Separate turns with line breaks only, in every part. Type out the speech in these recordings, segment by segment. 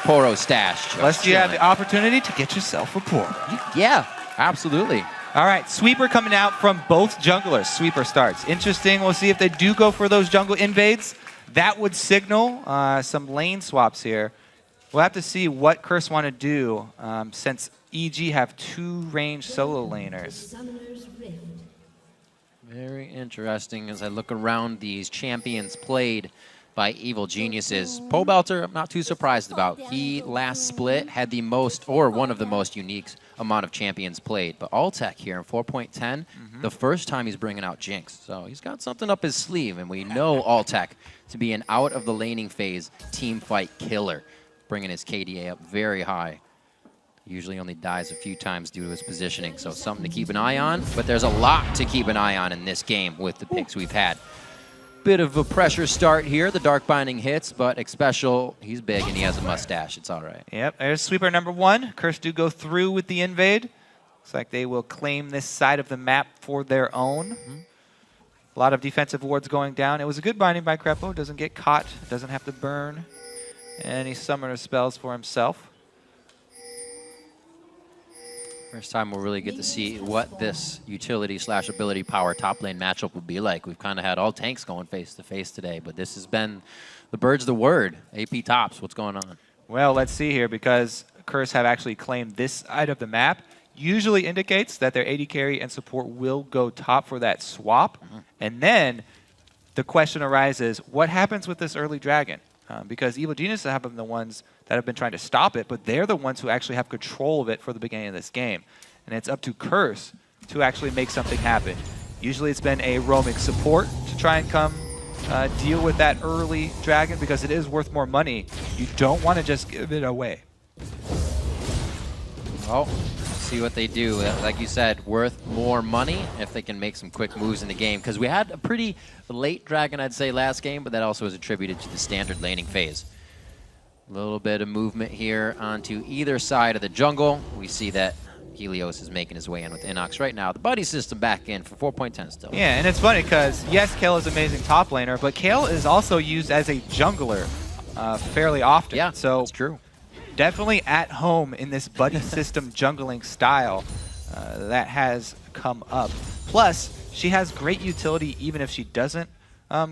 Poro stash.
Unless you have the opportunity to get yourself a Poro.
Yeah, absolutely.
All right, sweeper coming out from both junglers. Sweeper starts. Interesting. We'll see if they do go for those jungle invades. That would signal some lane swaps here. We'll have to see what Curse want to do since EG have 2 ranged solo laners.
Very interesting as I look around these champions played by Evil Geniuses. Pobelter, I'm not too surprised about. He last split had the most, or one of the most unique amount of champions played. But Alltech here in 4.10, the first time he's bringing out Jinx. So he's got something up his sleeve, and we know Alltech to be an out of the laning phase team fight killer, bringing his KDA up very high. Usually only dies a few times due to his positioning, so something to keep an eye on. But there's a lot to keep an eye on in this game with the picks we've had. Bit of a pressure start here. The Dark Binding hits, but Xpecial, he's big and he has a mustache. It's all right.
Yep, there's sweeper number 1. Curse do go through with the invade. Looks like they will claim this side of the map for their own. A lot of defensive wards going down. It was a good binding by Krepo. Doesn't get caught, doesn't have to burn any summoner spells for himself.
First time we'll really get to see what this utility / ability power top lane matchup will be like. We've kind of had all tanks going face to face today, but this has been the bird's the word. AP tops, what's going on?
Well, let's see here, because Curse have actually claimed this side of the map. Usually indicates that their AD carry and support will go top for that swap. And then the question arises, what happens with this early dragon? Because Evil Geniuses have been the ones that have been trying to stop it, but they're the ones who actually have control of it for the beginning of this game. And it's up to Curse to actually make something happen. Usually it's been a roaming support to try and come deal with that early dragon, because it is worth more money. You don't want to just give it away.
Well, see what they do. Like you said, worth more money if they can make some quick moves in the game. Because we had a pretty late dragon, I'd say, last game, but that also was attributed to the standard laning phase. A little bit of movement here onto either side of the jungle. We see that Helios is making his way in with Inox right now. The buddy system back in for 4.10 still.
Yeah, and it's funny because, yes, Kale is an amazing top laner, but Kale is also used as a jungler fairly often.
Yeah,
so
that's true.
Definitely at home in this buddy system jungling style that has come up. Plus, she has great utility even if she doesn't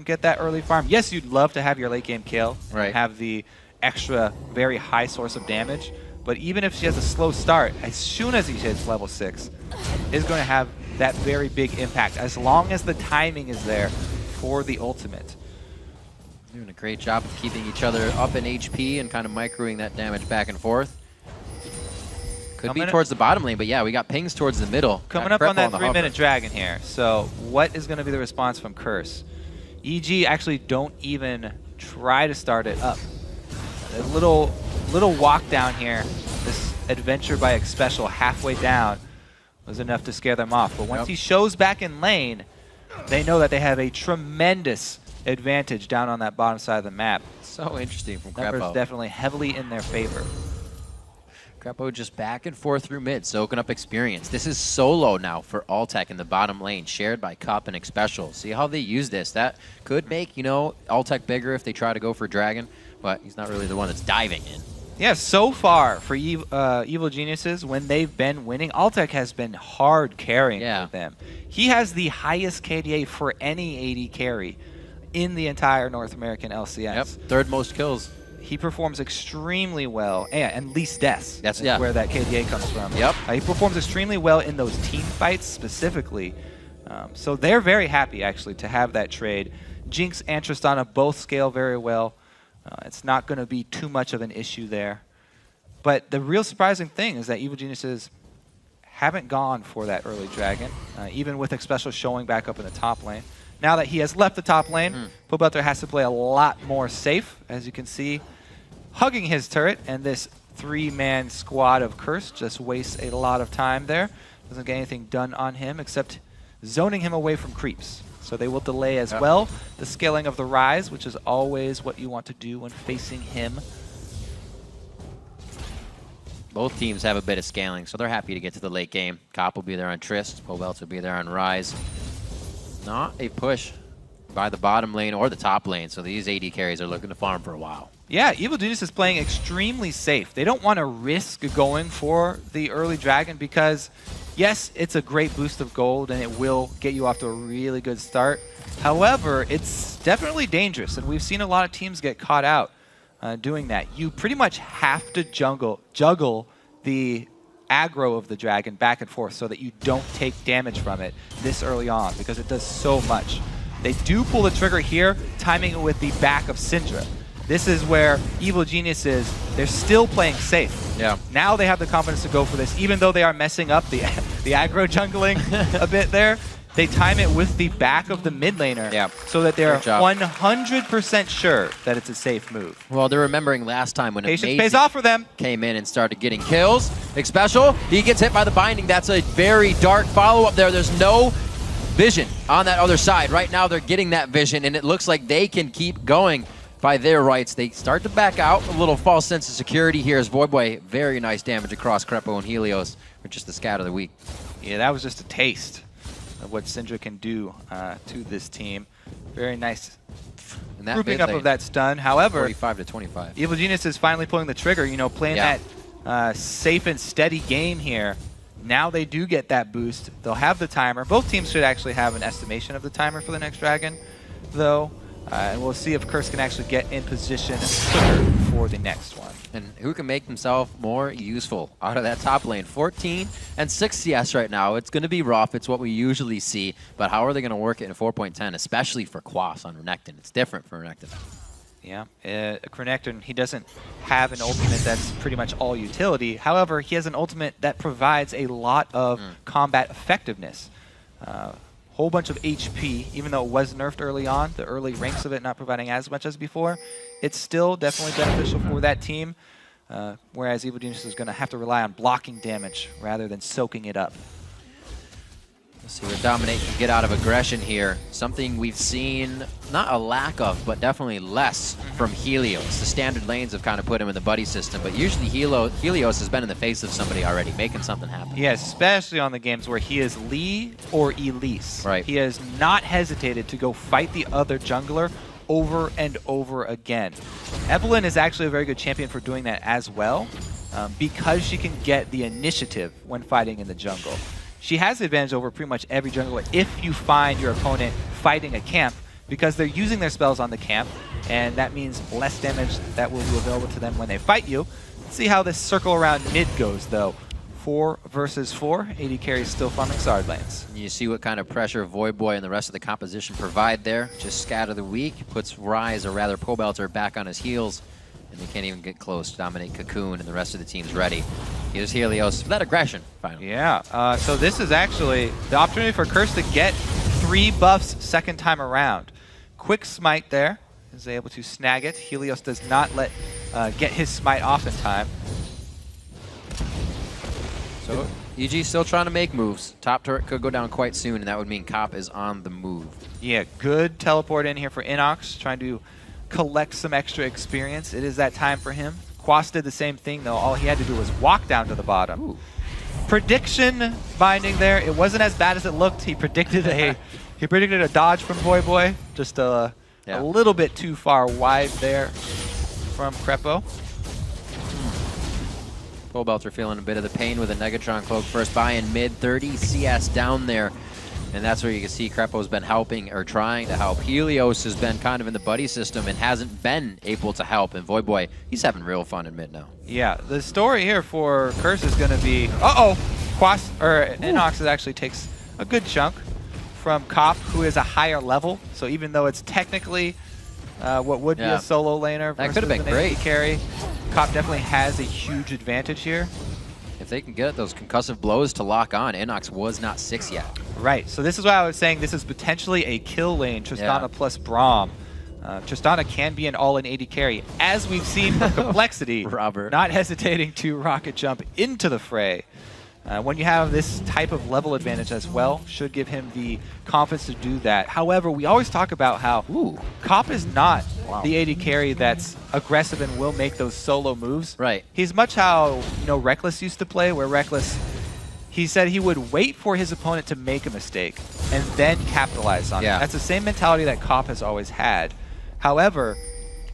get that early farm. Yes, you'd love to have your late game Kale and have the extra very high source of damage, but even if she has a slow start, as soon as he hits level 6, is going to have that very big impact as long as the timing is there for the ultimate.
Doing a great job of keeping each other up in HP and kind of microing that damage back and forth. Could be towards the bottom lane, but yeah, we got pings towards the middle.
Coming up on that 3-minute dragon here. So what is going to be the response from Curse? EG actually don't even try to start it up. A little walk down here, this adventure by Xpecial halfway down was enough to scare them off. But once he shows back in lane, they know that they have a tremendous advantage down on that bottom side of the map.
So interesting from Krepo.
Numbers definitely heavily in their favor.
Krepo just back and forth through mid, soaking up experience. This is solo now for Alltech in the bottom lane, shared by Cup and Xpecial. See how they use this. That could make, you know, Alltech bigger if they try to go for Dragon, but he's not really the one that's diving in.
Yeah, so far for Evil Geniuses, when they've been winning, Alltech has been hard carrying for them. He has the highest KDA for any AD carry in the entire North American LCS.
Yep, third most kills.
He performs extremely well, and least deaths.
That's
where that KDA comes from.
Yep.
He performs extremely well in those team fights specifically. So they're very happy, actually, to have that trade. Jinx and Tristana both scale very well. It's not going to be too much of an issue there. But the real surprising thing is that Evil Geniuses haven't gone for that early dragon, even with Xpecial showing back up in the top lane. Now that he has left the top lane, Pobelter has to play a lot more safe, as you can see, hugging his turret, and this 3-man squad of Curse just wastes a lot of time there. Doesn't get anything done on him except zoning him away from creeps. So they will delay as well the scaling of the Rise, which is always what you want to do when facing him.
Both teams have a bit of scaling, so they're happy to get to the late game. Cop will be there on Trist, Pobelter will be there on Rise. Not a push by the bottom lane or the top lane, so these AD carries are looking to farm for a while.
Yeah, Evil Genius is playing extremely safe. They don't want to risk going for the early dragon because, yes, it's a great boost of gold and it will get you off to a really good start. However, it's definitely dangerous, and we've seen a lot of teams get caught out doing that. You pretty much have to juggle the aggro of the dragon back and forth so that you don't take damage from it this early on because it does so much. They do pull the trigger here, timing it with the back of Syndra. This is where Evil Genius is. They're still playing safe.
Yeah.
Now they have the confidence to go for this, even though they are messing up the aggro jungling a bit there. They time it with the back of the mid laner so that they're 100% sure that it's a safe move.
Well, they're remembering last time when
Patience pays off for them.
Came in and started getting kills. Big special. He gets hit by the binding. That's a very dark follow-up there. There's no vision on that other side. Right now they're getting that vision, and it looks like they can keep going by their rights. They start to back out. A little false sense of security here as Voidboy. Very nice damage across Crepo and Helios, or just the scat of the week.
Yeah, that was just a taste of what Syndra can do to this team. Very nice grouping up of that stun. However,
45 to 25.
Evil Genius is finally pulling the trigger, you know, playing that safe and steady game here. Now they do get that boost. They'll have the timer. Both teams should actually have an estimation of the timer for the next dragon, though. And we'll see if Curse can actually get in position quicker for the next one.
And who can make themselves more useful out of that top lane? 14 and 6 CS right now. It's going to be rough. It's what we usually see. But how are they going to work it in 4.10, especially for Quas on Renekton? It's different for Renekton.
Yeah, Renekton, he doesn't have an ultimate that's pretty much all utility. However, he has an ultimate that provides a lot of combat effectiveness. Whole bunch of HP, even though it was nerfed early on, the early ranks of it not providing as much as before, it's still definitely beneficial for that team, whereas Evil Genius is going to have to rely on blocking damage rather than soaking it up.
Let's see what Dominate can get out of aggression here. Something we've seen, not a lack of, but definitely less from Helios. The standard lanes have kind of put him in the buddy system, but usually Helios has been in the face of somebody already, making something happen.
Yes, especially on the games where he is Lee or Elise.
Right.
He has not hesitated to go fight the other jungler over and over again. Evelynn is actually a very good champion for doing that as well, because she can get the initiative when fighting in the jungle. She has the advantage over pretty much every jungler if you find your opponent fighting a camp, because they're using their spells on the camp, and that means less damage that will be available to them when they fight you. Let's see how this circle around mid goes, though. 4 versus 4. AD carries still farming Sard lanes.
You see what kind of pressure Voidboy and the rest of the composition provide there. Just scat of the week, puts Rise, or rather Pobelter, back on his heels, and they can't even get close to dominate Cocoon, and the rest of the team's ready. Here's Helios for that aggression, finally.
Yeah, so this is actually the opportunity for Curse to get 3 buffs second time around. Quick smite there, is able to snag it. Helios does not let get his smite off in time.
So EG still trying to make moves. Top turret could go down quite soon, and that would mean Cop is on the move.
Yeah, good teleport in here for Inox, trying to collect some extra experience. It is that time for him. Quas did the same thing, though. All he had to do was walk down to the bottom.
Ooh.
Prediction binding there. It wasn't as bad as it looked. He predicted a dodge from Voidboy. Just a little bit too far wide there from Crepo.
Pobelter feeling a bit of the pain with a Negatron Cloak first buy in mid, 30 CS down there. And that's where you can see Crepo's been helping, or trying to help. Helios has been kind of in the buddy system and hasn't been able to help. And Voidboy, he's having real fun in mid now. Yeah,
the story here for Curse is going to be, Quas, or Inox actually takes a good chunk from Cop, who is a higher level. So even though it's technically what would be a solo laner versus an AD carry, Cop definitely has a huge advantage here.
If they can get those concussive blows to lock on, Inox was not 6 yet.
Right, so this is why I was saying this is potentially a kill lane, Tristana plus Braum. Tristana can be an all-in AD carry, as we've seen from Complexity,
Robert
not hesitating to rocket jump into the fray. When you have this type of level advantage as well, should give him the confidence to do that. However, we always talk about how Cop is not the AD carry that's aggressive and will make those solo moves.
Right.
He's much how Reckless used to play, where Reckless, he said he would wait for his opponent to make a mistake and then capitalize on it. That's the same mentality that Cop has always had. However,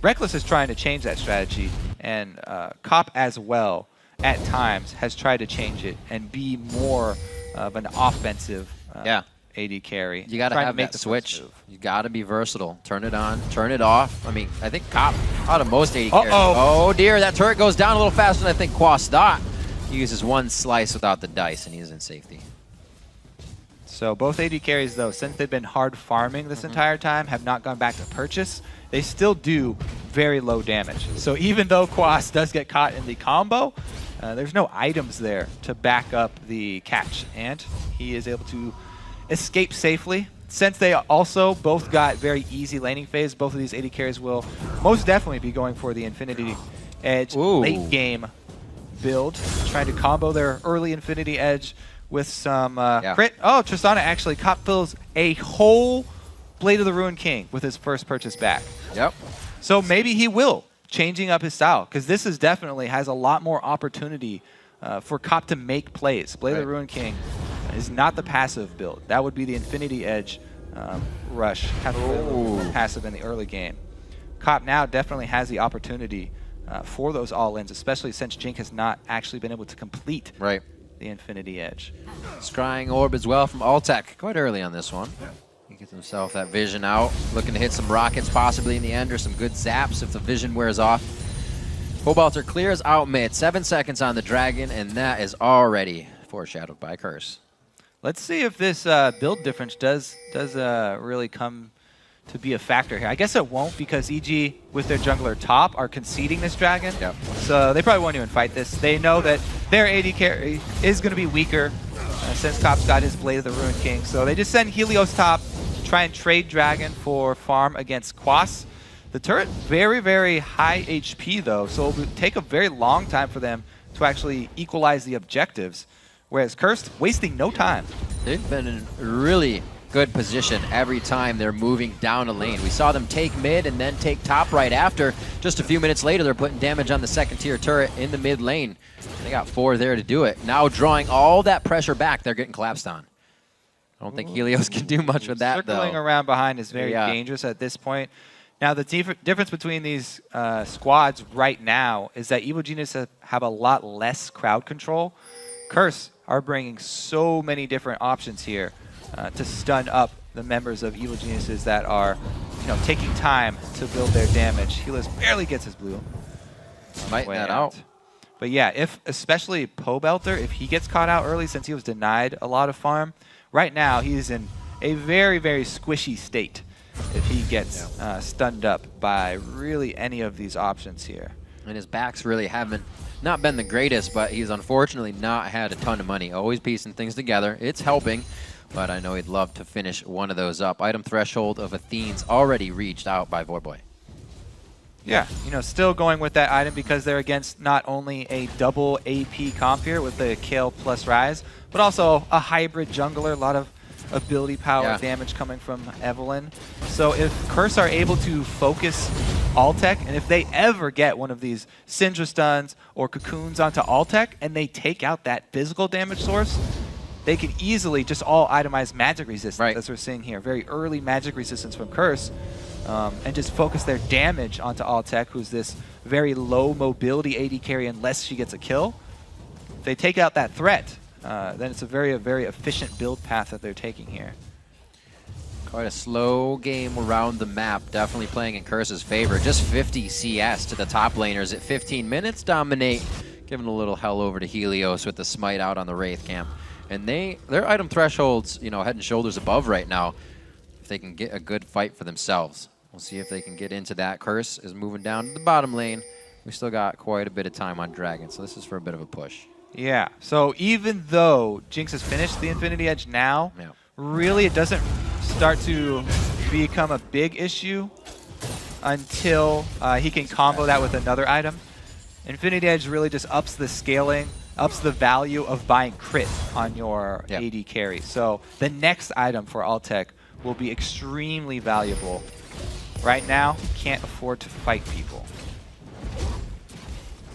Reckless is trying to change that strategy, and Cop as well, at times, has tried to change it and be more of an offensive AD carry.
You got to have that switch. You got to be versatile. Turn it on, turn it off. I mean, I think Cop out of most AD carries. Oh dear, that turret goes down a little faster than I think Quas thought. He uses one slice without the dice, and he's in safety.
So both AD carries, though, since they've been hard farming this entire time, have not gone back to purchase. They still do very low damage. So even though Quas does get caught in the combo, there's no items there to back up the catch, and he is able to escape safely. Since they also both got very easy laning phase, both of these AD carries will most definitely be going for the Infinity Edge late game build, trying to combo their early Infinity Edge with some crit. Oh, Tristana actually Cop fills a whole Blade of the Ruined King with his first purchase back.
Yep.
So maybe he will, changing up his style, because this is definitely has a lot more opportunity for Cop to make plays. Blade of the Ruined King is not the passive build. That would be the Infinity Edge rush, passive in the early game. Cop now definitely has the opportunity for those all-ins, especially since Jink has not actually been able to complete the Infinity Edge.
Scrying Orb as well from Altec, quite early on this one. He gets himself that vision out, looking to hit some rockets possibly in the end, or some good zaps if the vision wears off. Pobalter clears out mid, 7 seconds on the Dragon, and that is already foreshadowed by Curse.
Let's see if this build difference does really come to be a factor here. I guess it won't, because EG with their jungler top are conceding this Dragon. So they probably won't even fight this. They know that their AD carry is going to be weaker since Cop's got his Blade of the Ruined King. So they just send Helios top to try and trade Dragon for farm against Quas. The turret very, very high HP though, so it will take a very long time for them to actually equalize the objectives. Whereas Cursed, wasting no time.
They've been in really good position every time they're moving down a lane. We saw them take mid and then take top right after. Just a few minutes later, they're putting damage on the second tier turret in the mid lane. They got 4 there to do it. Now drawing all that pressure back, they're getting collapsed on. I don't think Helios can do much with that,
Circling around behind is very dangerous at this point. Now, the difference between these squads right now is that Evil Genius have a lot less crowd control. Curse are bringing so many different options here to stun up the members of Evil Geniuses that are, taking time to build their damage. Helios barely gets his blue.
Fighting that out.
But yeah, especially Pobelter, if he gets caught out early since he was denied a lot of farm, right now he's in a very, very squishy state if he gets stunned up by really any of these options here.
And his backs really haven't not been the greatest, but he's unfortunately not had a ton of money. Always piecing things together. It's helping, but I know he'd love to finish one of those up. Item threshold of Athene's already reached out by Vorboy.
Yeah, still going with that item because they're against not only a double AP comp here with the Kale plus Rise, but also a hybrid jungler, a lot of ability power damage coming from Evelyn. So if Curse are able to focus Altec, and if they ever get one of these Syndra stuns or cocoons onto Altec, and they take out that physical damage source, they can easily just all itemize magic resistance, as we're seeing here. Very early magic resistance from Curse, and just focus their damage onto Altec, who's this very low mobility AD carry unless she gets a kill. If they take out that threat, then it's a very, very efficient build path that they're taking here.
Quite a slow game around the map, definitely playing in Curse's favor. Just 50 CS to the top laners at 15 minutes. Dominate, giving a little hell over to Helios with the smite out on the Wraith camp. And their item thresholds, head and shoulders above right now, if they can get a good fight for themselves. We'll see if they can get into that. Curse is moving down to the bottom lane. We still got quite a bit of time on Dragon, so this is for a bit of a push.
Yeah, so even though Jinx has finished the Infinity Edge now, really it doesn't start to become a big issue until he can combo that with another item. Infinity Edge really just ups the scaling, ups the value of buying crit on your AD carry. So the next item for Altec will be extremely valuable. Right now, can't afford to fight people.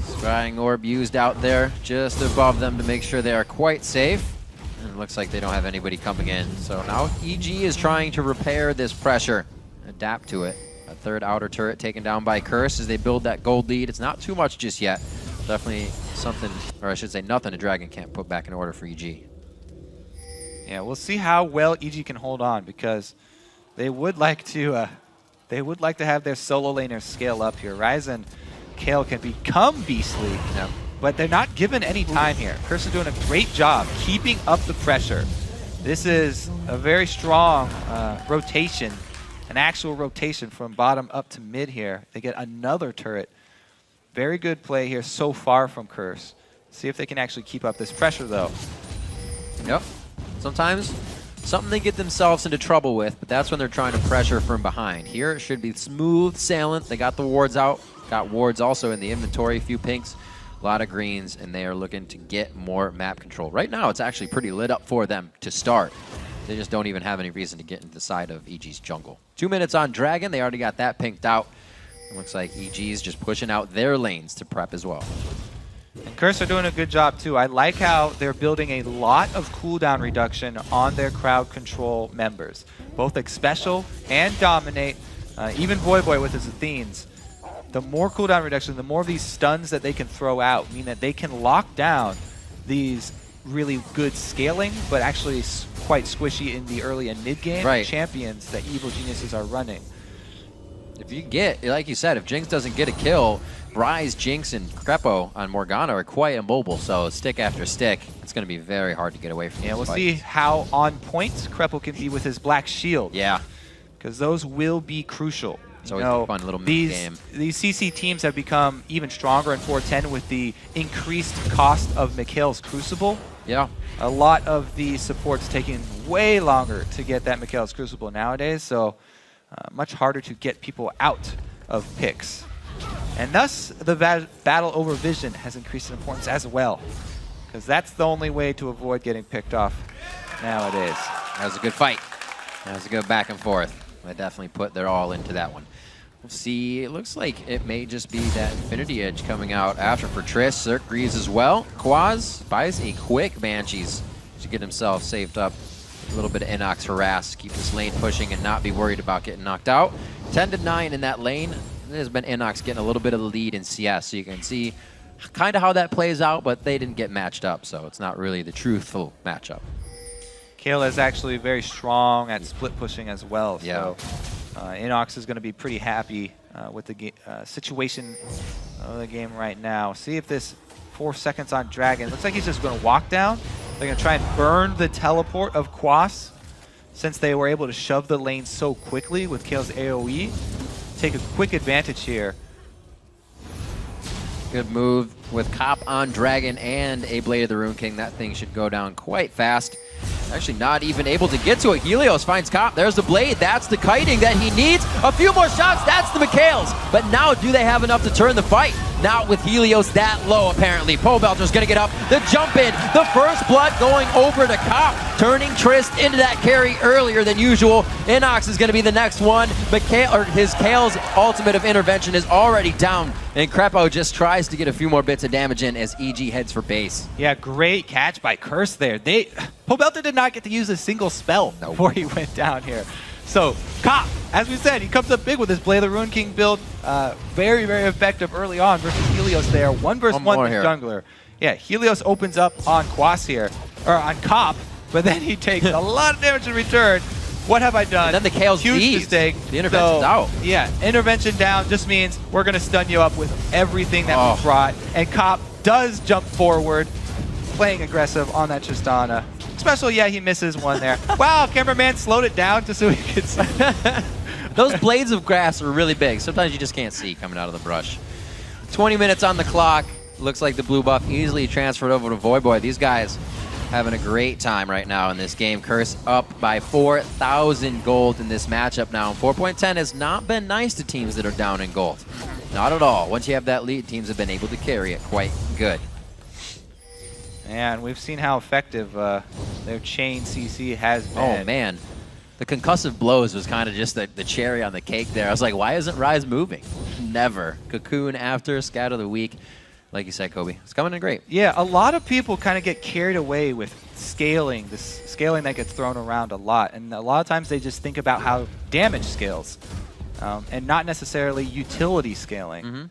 Scrying Orb used out there just above them to make sure they are quite safe. And it looks like they don't have anybody coming in. So now EG is trying to repair this pressure, adapt to it. A third outer turret taken down by Curse as they build that gold lead. It's not too much just yet. Definitely something, or I should say nothing, a Dragon can't put back in order for EG.
Yeah, we'll see how well EG can hold on, because they would like to have their solo laners scale up here. Ryze and Kale can become beastly,
Yep.
but they're not given any time here. Curse is doing a great job keeping up the pressure. This is a very strong rotation, an actual rotation from bottom up to mid here. They get another turret. Very good play here so far from Curse. See if they can actually keep up this pressure, though.
Yep. Sometimes something they get themselves into trouble with, but that's when they're trying to pressure from behind. Here it should be smooth sailing. They got the wards out. Got wards also in the inventory, a few pinks, a lot of greens, and they are looking to get more map control. Right now it's actually pretty lit up for them to start. They just don't even have any reason to get into the side of EG's jungle. 2 minutes on Dragon. They already got that pinked out. It looks like EG's just pushing out their lanes to prep as well.
And Curse are doing a good job too. I like how they're building a lot of cooldown reduction on their crowd control members. Both Special and Dominate, even Voyboy with his Athenes. The more cooldown reduction, the more of these stuns that they can throw out mean that they can lock down these really good scaling, but actually quite squishy in the early and mid game champions that Evil Geniuses are running.
If you get, like you said, if Jinx doesn't get a kill, Ryze, Jinx, and Crepo on Morgana are quite immobile, so stick after stick, it's going to be very hard to get away from.
Yeah, we'll see how on point Crepo can be with his Black Shield.
Yeah.
Because those will be crucial.
It's always a fun little mid-game.
These CC teams have become even stronger in 410 with the increased cost of Mikhail's Crucible.
Yeah.
A lot of the supports taking way longer to get that Mikhail's Crucible nowadays, so much harder to get people out of picks. And thus, the battle over vision has increased in importance as well, because that's the only way to avoid getting picked off nowadays.
That was a good fight. That was a good back and forth. They definitely put their all into that one. We'll see. It looks like it may just be that Infinity Edge coming out after for Triss. Zerk Greaves as well. Quaz buys a quick Banshees to get himself saved up. A little bit of Inox harass, keep this lane pushing and not be worried about getting knocked out. 10-9 in that lane. There's been Inox getting a little bit of the lead in CS, so you can see kind of how that plays out, but they didn't get matched up, so it's not really the truthful matchup.
Kayla is actually very strong at split pushing as well,
yeah.
So Inox is going to be pretty happy with the situation of the game right now. See if this 4 seconds on Dragon. Looks like he's just going to walk down. They're going to try and burn the teleport of Quas, since they were able to shove the lane so quickly with Kale's AoE. Take a quick advantage here.
Good move with Cop on Dragon and a Blade of the Rune King. That thing should go down quite fast. Actually not even able to get to it. Helios finds Cop. There's the Blade. That's the kiting that he needs. A few more shots. That's the Mikhails. But now do they have enough to turn the fight? Not with Helios that low, apparently. Pobelter's going to get up. The jump in. The first blood going over to Cop. Turning Trist into that carry earlier than usual. Inox is going to be the next one. But his Kale's ultimate of intervention is already down. And Crepo just tries to get a few more bits of damage in as EG heads for base.
Yeah, great catch by Curse there. Pobelter did not get to use a single spell before he went down here. So, Cop, as we said, he comes up big with his Blade of the Rune King build. Very, very effective early on versus Helios there. 1 versus 1 with jungler. Yeah, Helios opens up on Quas here, or on Cop, but then he takes a lot of damage in return. What have I done?
And then the Kale's
huge mistake.
The intervention's out.
Yeah, intervention down just means we're going to stun you up with everything that we brought. And Cop does jump forward, playing aggressive on that Tristana. Special, yeah, he misses one there. Wow, cameraman slowed it down just so he could see.
Those blades of grass are really big. Sometimes you just can't see coming out of the brush. 20 minutes on the clock. Looks like the blue buff easily transferred over to Voyboy. These guys having a great time right now in this game. Curse up by 4,000 gold in this matchup now. And 4.10 has not been nice to teams that are down in gold. Not at all. Once you have that lead, teams have been able to carry it quite good.
And we've seen how effective their chain CC has been.
Oh, man. The concussive blows was kind of just the cherry on the cake there. I was like, why isn't Ryze moving? Never. Cocoon after, Scout of the Week. Like you said, Kobe, it's coming in great.
Yeah, a lot of people kind of get carried away with scaling, this scaling that gets thrown around a lot. And a lot of times they just think about how damage scales. and not necessarily utility scaling.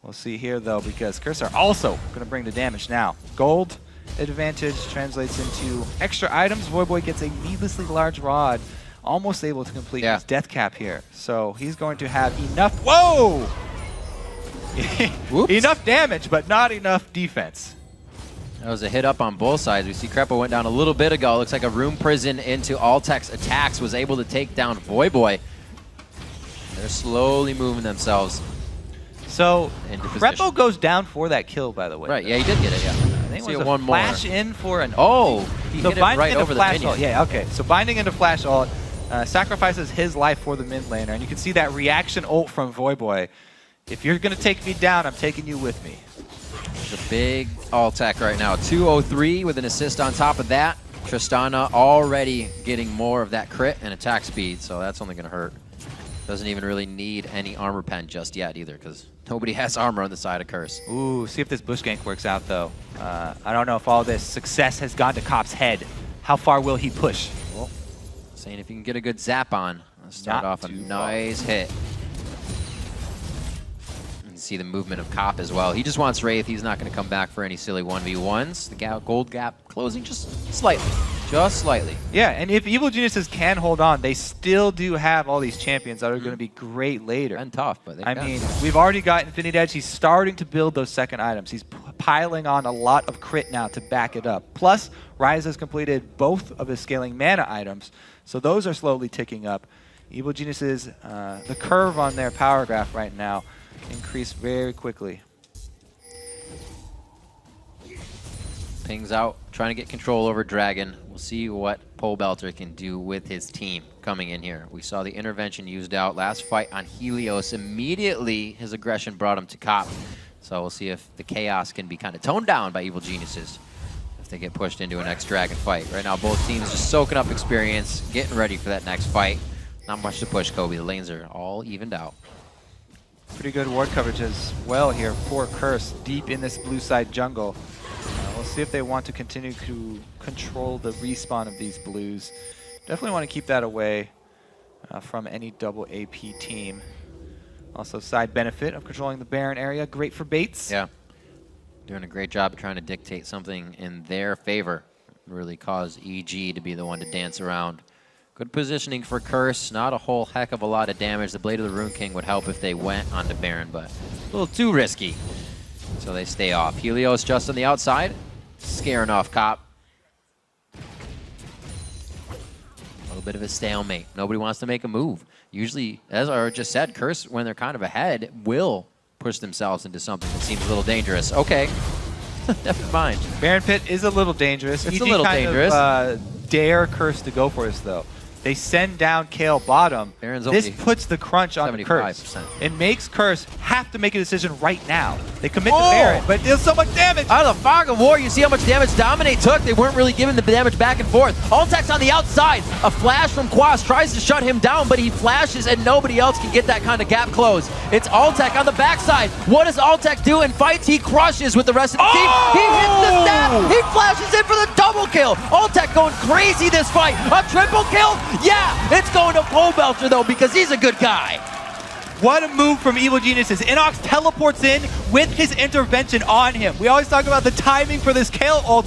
We'll see here, though, because Curse are also going to bring the damage now. Gold advantage translates into extra items. Voyboy gets a needlessly large rod, almost able to complete his death cap here. So he's going to have enough. Whoa! Enough damage, but not enough defense.
That was a hit up on both sides. We see Krepo went down a little bit ago. Looks like a room prison into Altec's attacks. Was able to take down Voyboy. They're slowly moving themselves.
So Krepo goes down for that kill, by the way.
Right, yeah, he did get it, yeah.
I think it was one flash in for an...
Oh, he hit it right over the minion.
Ult. Yeah, okay. So binding into flash ult sacrifices his life for the mid laner. And you can see that reaction ult from Voyboy. If you're going to take me down, I'm taking you with me.
The big Altec right now. 203 with an assist on top of that. Tristana already getting more of that crit and attack speed, so that's only going to hurt. Doesn't even really need any armor pen just yet either, because nobody has armor on the side of Curse.
Ooh, see if this bush gank works out, though. I don't know if all this success has gone to Cop's head. How far will he push?
Well, saying if you can get a good zap on, let's start off a nice hit. See the movement of Cop as well. He just wants Wraith. He's not going to come back for any silly 1v1s. The gold gap closing just slightly. Just slightly.
Yeah, and if Evil Geniuses can hold on, they still do have all these champions that are going to be great later.
And tough, but
I mean, we've already got Infinity Edge. He's starting to build those second items. He's piling on a lot of crit now to back it up. Plus, Ryze has completed both of his scaling mana items, so those are slowly ticking up. Evil Geniuses, the curve on their power graph right now increase very quickly.
Pings out, trying to get control over Dragon. We'll see what Pobelter can do with his team coming in here. We saw the intervention used out last fight on Helios. Immediately, his aggression brought him to Cop. So we'll see if the chaos can be kind of toned down by Evil Geniuses if they get pushed into a next Dragon fight. Right now, both teams just soaking up experience, getting ready for that next fight. Not much to push, Kobe. The lanes are all evened out.
Pretty good ward coverage as well here for Curse deep in this blue side jungle. We'll see if they want to continue to control the respawn of these blues. Definitely want to keep that away from any double AP team. Also, side benefit of controlling the Baron area. Great for baits.
Yeah. Doing a great job of trying to dictate something in their favor. Really cause EG to be the one to dance around. Good positioning for Curse. Not a whole heck of a lot of damage. The Blade of the Rune King would help if they went onto Baron, but a little too risky. So they stay off. Helios just on the outside. Scaring off Cop. A little bit of a stalemate. Nobody wants to make a move. Usually, as I just said, Curse, when they're kind of ahead, will push themselves into something that seems a little dangerous. Okay. Never mind.
Baron Pit is a little dangerous.
It's a little dangerous.
Dare Curse to go for this, though. They send down Kale bottom.
Baron's
this puts the crunch on
75%.
Curse. It makes Curse have to make a decision right now. They commit to Baron, but it deals so much damage.
Out of the fog of war, you see how much damage Dominate took. They weren't really giving the damage back and forth. Altec's on the outside. A flash from Quas tries to shut him down, but he flashes and nobody else can get that kind of gap close. It's Altec on the backside. What does Altec do in fights? He crushes with the rest of the team. He hits the stab. He flashes in for the double kill. Altec going crazy this fight. A triple kill? Yeah, it's going to Pobelter though because he's a good guy.
What a move from Evil Geniuses. Inox teleports in with his intervention on him. We always talk about the timing for this Kale ult.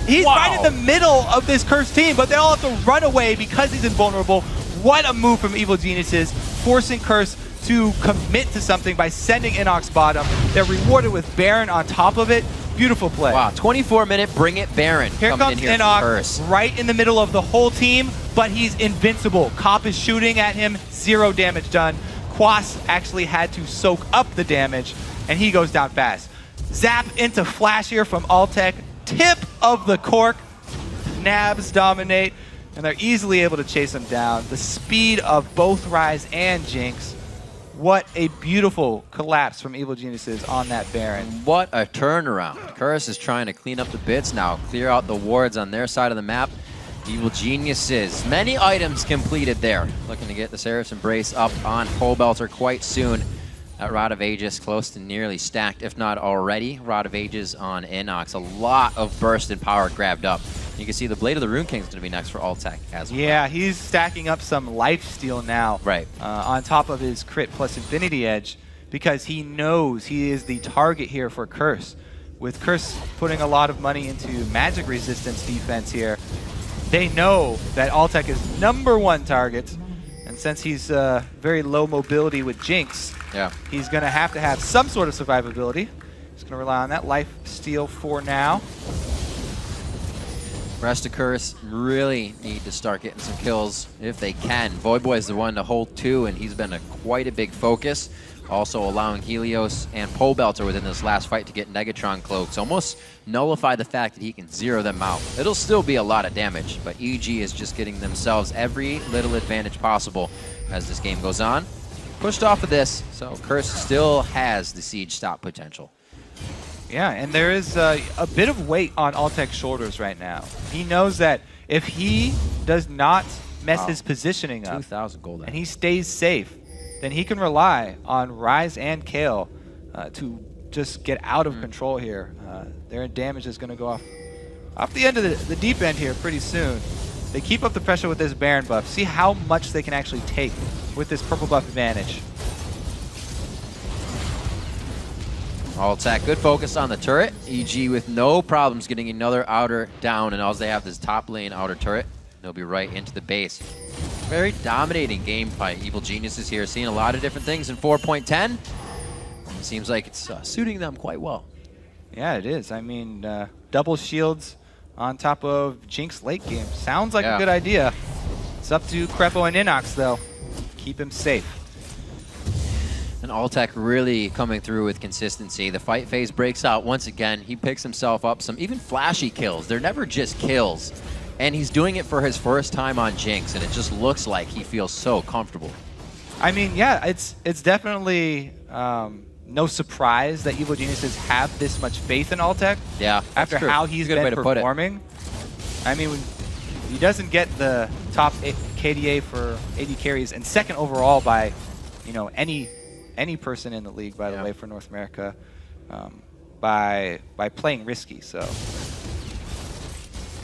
He's right in the middle of this Curse team, but they all have to run away because he's invulnerable. What a move from Evil Geniuses, forcing Curse to commit to something by sending Inox bottom. They're rewarded with Baron on top of it. Beautiful play.
Wow, 24-minute bring it Baron.
Here comes Inox, right in the middle of the whole team, but he's invincible. Cop is shooting at him, 0 damage done. Quas actually had to soak up the damage, and he goes down fast. Zap into flash here from Altec. Tip of the cork. Nabs dominate, and they're easily able to chase him down. The speed of both Ryze and Jinx. What a beautiful collapse from Evil Geniuses on that Baron.
What a turnaround. Curse is trying to clean up the bits now, clear out the wards on their side of the map. Evil Geniuses, many items completed there. Looking to get the Seraph's Embrace up on Pobelter quite soon. That Rod of Ages close to nearly stacked, if not already. Rod of Ages on Inox. A lot of burst in power grabbed up. You can see the Blade of the Rune King is going to be next for Altec as well.
Yeah, he's stacking up some lifesteal now.
Right.
On top of his crit plus Infinity Edge, because he knows he is the target here for Curse. With Curse putting a lot of money into magic resistance defense here, they know that Altec is #1 target. And since he's very low mobility with Jinx, he's going to have some sort of survivability. He's going to rely on that lifesteal for now.
Rest of Curse really need to start getting some kills if they can. Voyboy is the one to hold 2, and he's been quite a big focus. Also allowing Helios and Pole Belter within this last fight to get Negatron cloaks. Almost nullify the fact that he can zero them out. It'll still be a lot of damage, but EG is just getting themselves every little advantage possible as this game goes on. Pushed off of this, so Curse still has the siege stop potential.
Yeah, and there is a bit of weight on Altec's shoulders right now. He knows that if he does not mess his positioning up
2,000 gold
and he stays safe, then he can rely on Rise and Kale to just get out of control here. Their damage is going to go off the end of the deep end here pretty soon. They keep up the pressure with this Baron buff. See how much they can actually take with this purple buff advantage.
Altec, good focus on the turret. EG with no problems getting another outer down, and all they have is top lane outer turret. They'll be right into the base. Very dominating game by Evil Geniuses here, seeing a lot of different things in 4.10. It seems like it's suiting them quite well.
Yeah, it is. I mean, double shields on top of Jinx late game. Sounds like a good idea. It's up to Crepo and Inox, though. Keep him safe.
And Altec really coming through with consistency. The fight phase breaks out once again. He picks himself up some even flashy kills. They're never just kills. And he's doing it for his first time on Jinx, and it just looks like he feels so comfortable.
I mean, yeah, it's definitely no surprise that Evil Geniuses have this much faith in Altec.
Yeah,
after how he's been performing. I mean, when he doesn't get the top KDA for AD carries and second overall by, you know, any person in the league, by the way, for North America, by playing risky. So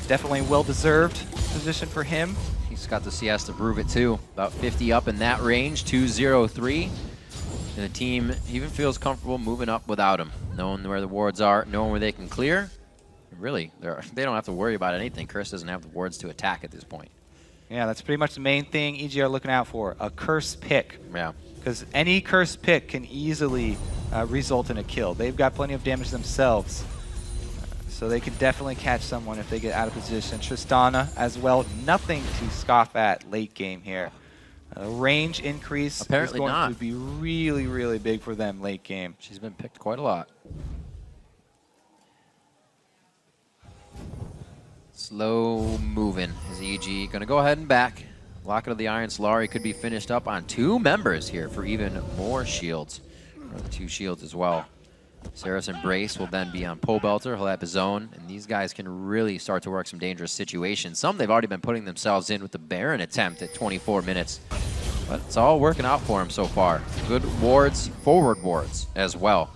definitely well-deserved position for him.
He's got the CS to prove it too. About 50 up in that range, 2-0-3. And the team even feels comfortable moving up without him, knowing where the wards are, knowing where they can clear. Really, they don't have to worry about anything. Curse doesn't have the wards to attack at this point.
Yeah, that's pretty much the main thing EG are looking out for, a Curse pick.
Yeah.
Because any Curse pick can easily result in a kill. They've got plenty of damage themselves. So they can definitely catch someone if they get out of position. Tristana as well, nothing to scoff at late game here. Range increase
apparently
is going to be really, really big for them late game.
She's been picked quite a lot. Slow moving is EG. Gonna go ahead and back. Locket of the Iron Solari could be finished up on 2 members here for even more shields. Or the 2 shields as well. Sarah's Embrace will then be on Pole Belter. He'll have his own, and these guys can really start to work some dangerous situations. Some they've already been putting themselves in with the Baron attempt at 24 minutes. But it's all working out for him so far. Good wards, forward wards as well.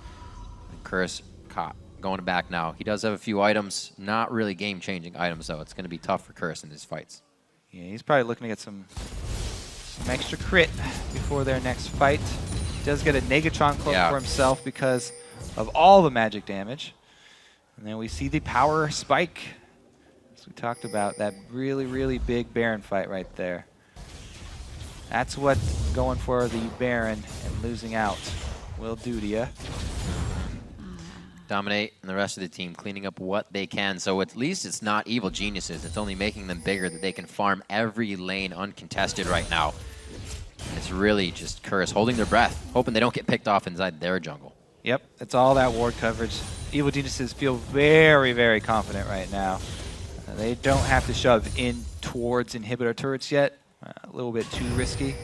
And Curse caught. Going back now. He does have a few items, not really game-changing items though. It's going to be tough for Curse in his fights.
Yeah, he's probably looking to get some extra crit before their next fight. He does get a Negatron cloak for himself because of all the magic damage. And then we see the power spike. As we talked about, that really, really big Baron fight right there. That's what going for the Baron and losing out will do to you.
Dominate and the rest of the team cleaning up what they can. So at least it's not Evil Geniuses. It's only making them bigger that they can farm every lane uncontested right now. And it's really just Curse holding their breath, hoping they don't get picked off inside their jungle.
Yep, it's all that ward coverage. Evil Geniuses feel very, very confident right now. They don't have to shove in towards inhibitor turrets yet. A little bit too risky.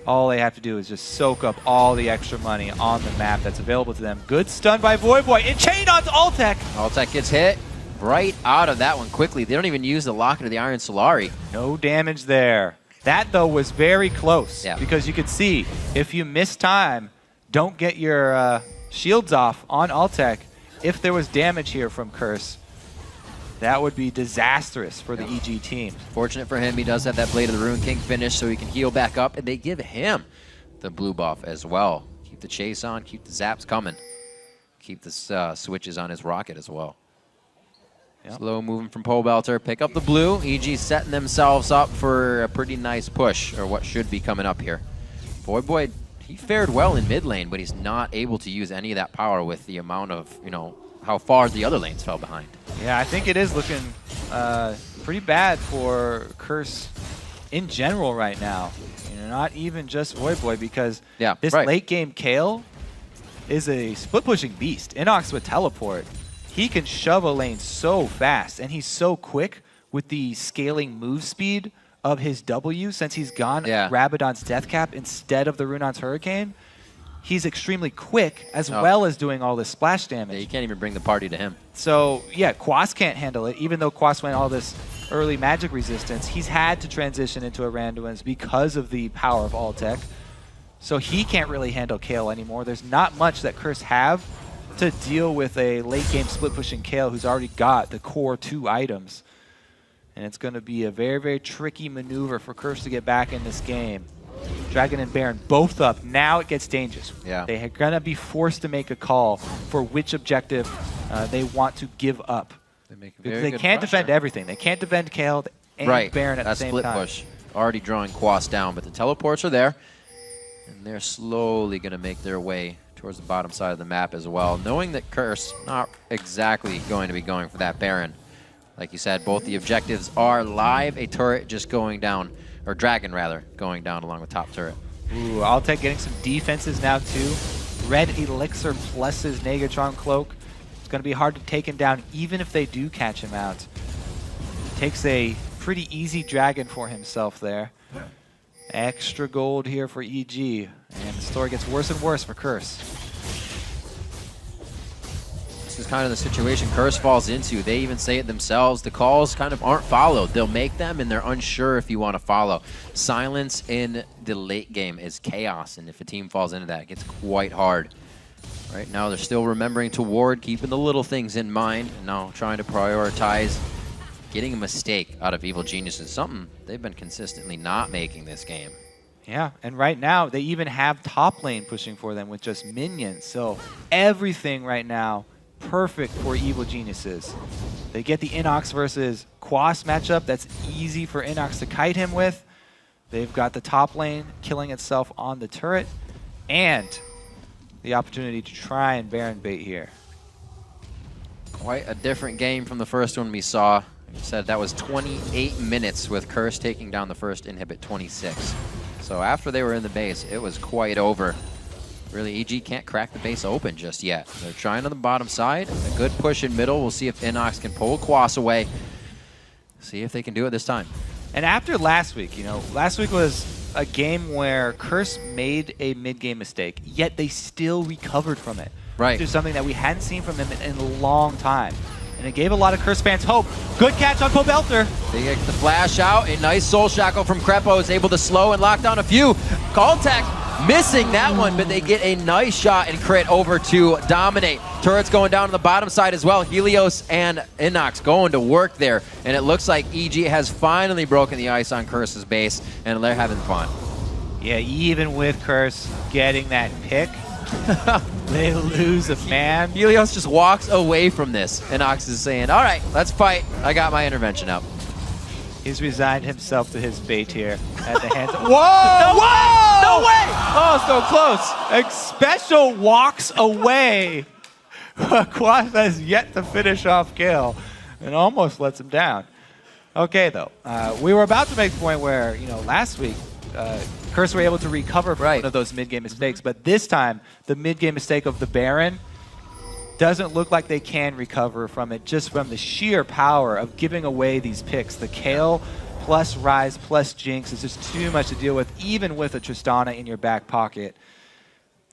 All they have to do is just soak up all the extra money on the map that's available to them. Good stun by Voyboy. And chain onto Altec.
Altec gets hit right out of that one quickly. They don't even use the Locket of the Iron Solari.
No damage there. That, though, was very close.
Yeah.
Because you could see, if you miss time, don't get your shields off on Altec. If there was damage here from Curse, That would be disastrous for the EG team.
Fortunate for him, he does have that Blade of the Ruin King finish, so he can heal back up, and they give him the blue buff as well. Keep the chase on, keep the zaps coming. Keep the switches on his rocket as well. Yep. Slow moving from Pole Belter, pick up the blue. EG setting themselves up for a pretty nice push, or what should be coming up here. Boy, he fared well in mid lane, but he's not able to use any of that power with the amount of, how far the other lanes fell behind.
Yeah, I think it is looking pretty bad for Curse in general right now. Not even just Boy, because this late game Kayle is a split pushing beast. Inox with teleport. He can shove a lane so fast, and he's so quick with the scaling move speed of his W since he's gone Rabadon's Death Cap instead of the Runon's Hurricane. He's extremely quick as well as doing all this splash damage.
Yeah, you can't even bring the party to him.
So, yeah, Quas can't handle it. Even though Quas went all this early magic resistance, he's had to transition into a Randuin's because of the power of All-Tech. So he can't really handle Kayle anymore. There's not much that Curse have to deal with a late-game split-pushing Kayle who's already got the core 2 items. And it's going to be a very, very tricky maneuver for Curse to get back in this game. Dragon and Baron both up. Now it gets dangerous.
Yeah.
They're going to be forced to make a call for which objective they want to give up. They can't defend everything. They can't defend Kayle and Baron at the same time.
That split push. Already drawing Quas down, but the teleports are there. And they're slowly going to make their way towards the bottom side of the map as well, knowing that Curse not exactly going to be going for that Baron. Like you said, both the objectives are live. A turret just going down, or Dragon rather, going down along the top turret.
Ooh, All-Tech getting some defenses now too. Red Elixir plus his Negatron Cloak. It's going to be hard to take him down even if they do catch him out. Takes a pretty easy Dragon for himself there. Extra gold here for EG, and the story gets worse and worse for Curse.
This is kind of the situation Curse falls into. They even say it themselves. The calls kind of aren't followed. They'll make them, and they're unsure if you want to follow. Silence in the late game is chaos, and if a team falls into that, it gets quite hard. Right now, they're still remembering to ward, keeping the little things in mind, and now trying to prioritize getting a mistake out of Evil Geniuses, something they've been consistently not making this game.
Yeah, and right now, they even have top lane pushing for them with just minions. So everything right now, perfect for Evil Geniuses. They get the Inox versus Quas matchup. That's easy for Inox to kite him with. They've got the top lane killing itself on the turret, and the opportunity to try and Baron bait here.
Quite a different game from the first one we saw. You said that was 28 minutes with Curse taking down the first inhibit 26. So after they were in the base, it was quite over. Really, EG can't crack the base open just yet. They're trying on the bottom side. A good push in middle. We'll see if Inox can pull Quas away. See if they can do it this time.
And after last week, last week was a game where Curse made a mid-game mistake, yet they still recovered from it.
Right.
Which is something that we hadn't seen from them in a long time. And it gave a lot of Curse fans hope. Good catch on Pobelter.
They get the flash out. A nice Soul Shackle from Crepo is able to slow and lock down a few. Caltech missing that one, but they get a nice shot and crit over to dominate. Turrets going down on the bottom side as well. Helios and Inox going to work there. And it looks like EG has finally broken the ice on Curse's base, and they're having fun.
Yeah, even with Curse getting that pick, they lose a fan.
Helios just walks away from this. Inox is saying, all right, let's fight. I got my intervention up.
He's resigned himself to his fate here at the hands of... Whoa! Whoa! No way! Oh, so close. Special walks away. Quas has yet to finish off Kayle and almost lets him down. Okay, though. We were about to make the point where, last week, Curse were able to recover from one of those mid-game mistakes, but this time, the mid-game mistake of the Baron doesn't look like they can recover from it just from the sheer power of giving away these picks. The Kayle plus Ryze plus Jinx is just too much to deal with, even with a Tristana in your back pocket.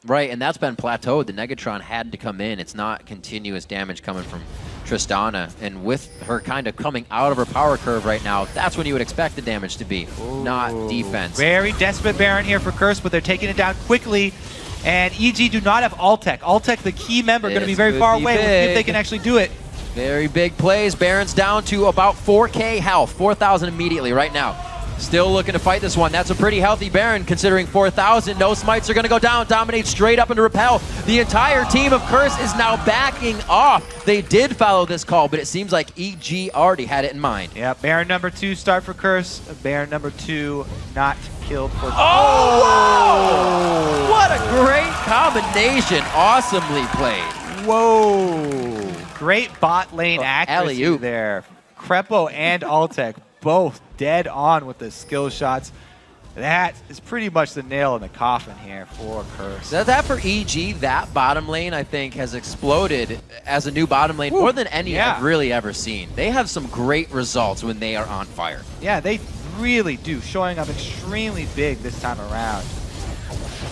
Right, and that's been plateaued. The Negatron had to come in. It's not continuous damage coming from Tristana, and with her kind of coming out of her power curve right now, that's when you would expect the damage to be, not defense.
Very desperate Baron here for Curse, but they're taking it down quickly. And EG do not have All-Tech. All-Tech, the key member, going to be very far away. We'll see if they can actually do it.
Very big plays. Baron's down to about 4K health, 4,000 immediately right now. Still looking to fight this one. That's a pretty healthy Baron considering 4,000. No smites are going to go down. Dominate straight up into repel. The entire team of Curse is now backing off. They did follow this call, but it seems like EG already had it in mind.
Yeah, Baron number 2 start for Curse. Baron number 2 not killed for...
Oh, wow! What a great combination. Awesomely played.
Whoa! Great bot lane accuracy
alley-oop
there. Crepo and Altec both dead on with the skill shots. That is pretty much the nail in the coffin here for Curse.
That for EG, that bottom lane, I think, has exploded as a new bottom lane more than any I've really ever seen. They have some great results when they are on fire.
Yeah, they really do, showing up extremely big this time around.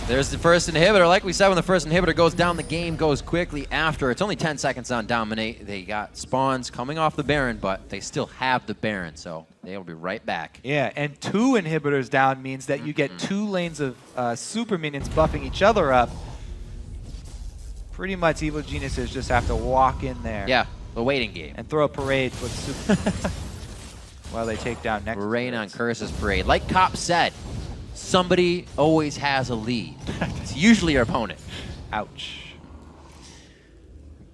There's the first inhibitor. Like we said, when the first inhibitor goes down, the game goes quickly after. It's only 10 seconds on Dominate. They got spawns coming off the Baron, but they still have the Baron, so they'll be right back.
Yeah, and 2 inhibitors down means that you get 2 lanes of super minions buffing each other up. Pretty much Evil Geniuses just have to walk in there.
Yeah, the waiting game.
And throw a parade for the super while they take down next.
Rain on Curse's parade. Like Cop said, somebody always has a lead. It's usually your opponent.
Ouch.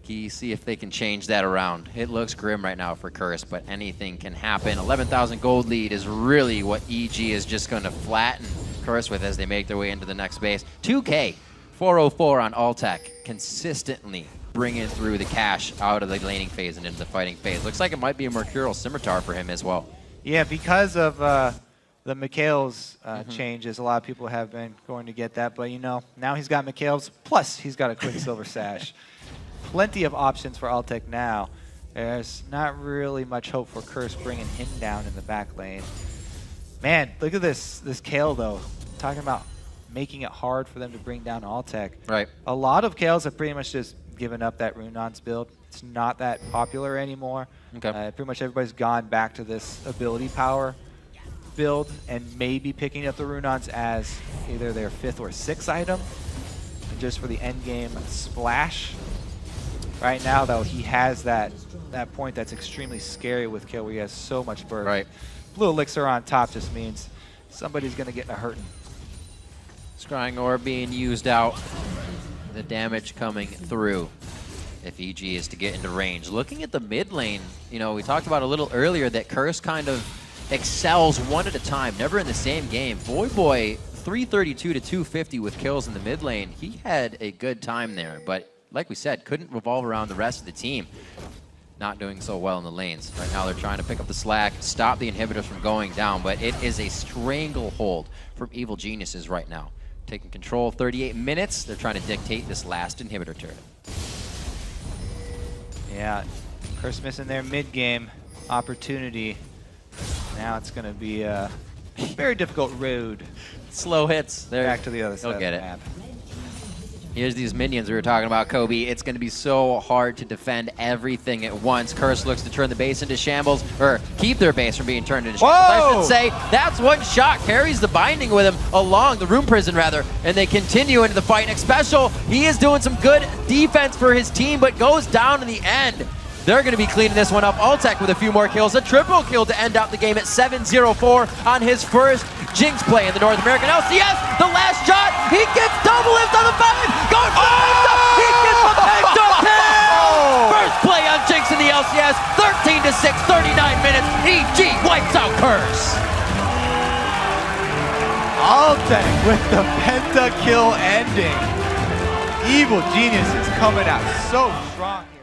See if they can change that around. It looks grim right now for Curse, but anything can happen. 11,000 gold lead is really what EG is just going to flatten Curse with as they make their way into the next base. 2K, 404 on Altec, consistently bringing through the cash out of the laning phase and into the fighting phase. Looks like it might be a Mercurial Scimitar for him as well.
Yeah, because of the Mikhail's changes, a lot of people have been going to get that, but you know, now he's got Mikhail's, plus he's got a Quicksilver Sash. Plenty of options for Altec now. There's not really much hope for Curse bringing him down in the back lane. Man, look at this Kayle though. Talking about making it hard for them to bring down Altec.
Right.
A lot of Kayles have pretty much just given up that Runons build. It's not that popular anymore.
Okay.
Pretty much everybody's gone back to this ability power build and maybe picking up the Runons as either their 5th or 6th item, just for the end game splash. Right now, though, he has that point that's extremely scary with Kayle, where he has so much burst.
Right.
Blue Elixir on top just means somebody's going to get in a hurting.
Scrying Orb being used out. The damage coming through if EG is to get into range. Looking at the mid lane, you know, we talked about a little earlier that Curse kind of excels one at a time, never in the same game. Boy, 332 to 250 with kills in the mid lane. He had a good time there, but like we said, couldn't revolve around the rest of the team. Not doing so well in the lanes. Right now they're trying to pick up the slack, stop the inhibitors from going down, but it is a stranglehold from Evil Geniuses right now. Taking control of 38 minutes. They're trying to dictate this last inhibitor turn.
Yeah, Curse missing their mid-game opportunity. Now it's going to be a very difficult road.
Slow hits. They're
back to the other side
They'll get
of the
it.
map.
Here's these minions we were talking about, Kobe. It's going to be so hard to defend everything at once. Curse looks to turn the base into shambles, or keep their base from being turned into shambles. I should say, that's one shot. Carries the binding with him along, the room prison rather, and they continue into the fight. Next special, he is doing some good defense for his team, but goes down in the end. They're going to be cleaning this one up. Altec with a few more kills. A triple kill to end out the game at 7-0-4 on his first Jinx play in the North American LCS. The last shot, he gets double lift on the 5. Going for the penta. He gets the pentakill. First play on Jinx in the LCS. 13-6, 39 minutes. EG wipes out Curse.
Altec with the pentakill ending. Evil Genius is coming out so strong here.